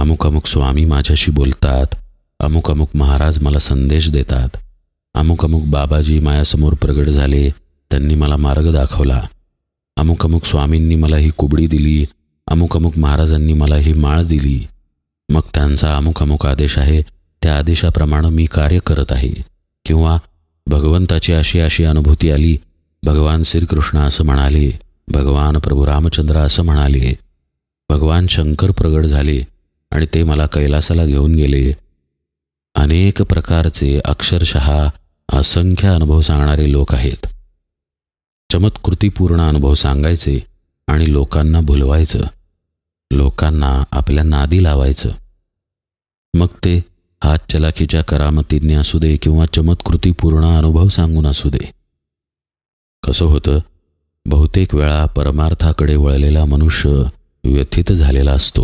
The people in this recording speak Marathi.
अमुक अमुक स्वामी माझ्याशी बोलतात, अमुक अमुक महाराज मला संदेश देतात, अमुक अमुक बाबाजी माझ्यासमोर प्रगट झाले, त्यांनी मला मार्ग दाखवला, अमुक अमुक स्वामींनी मला ही कुबडी दिली, अमुक अमुक महाराजांनी मला ही माळ दिली. मग त्यांचा अमुक अमुक आदेश आहे, त्या आदेशाप्रमाणे मी कार्य करत आहे. किंवा भगवंताची अशी अशी अनुभूती आली, भगवान श्रीकृष्ण असं म्हणाले, भगवान प्रभू रामचंद्र असं म्हणाले, भगवान शंकर प्रगट झाले आणि ते मला कैलासाला घेऊन गेले. अनेक प्रकारचे अक्षरशः असंख्य अनुभव सांगणारे लोक आहेत. चमत्कृतीपूर्ण अनुभव सांगायचे आणि लोकांना भुलवायचं, लोकांना आपल्या नादी लावायचं. मग ते हातचलाखीच्या करामतींनी असू दे किंवा चमत्कृतीपूर्ण अनुभव सांगून असू दे. कसं होतं, बहुतेक वेळा परमार्थाकडे वळलेला मनुष्य व्यथित झालेला असतो.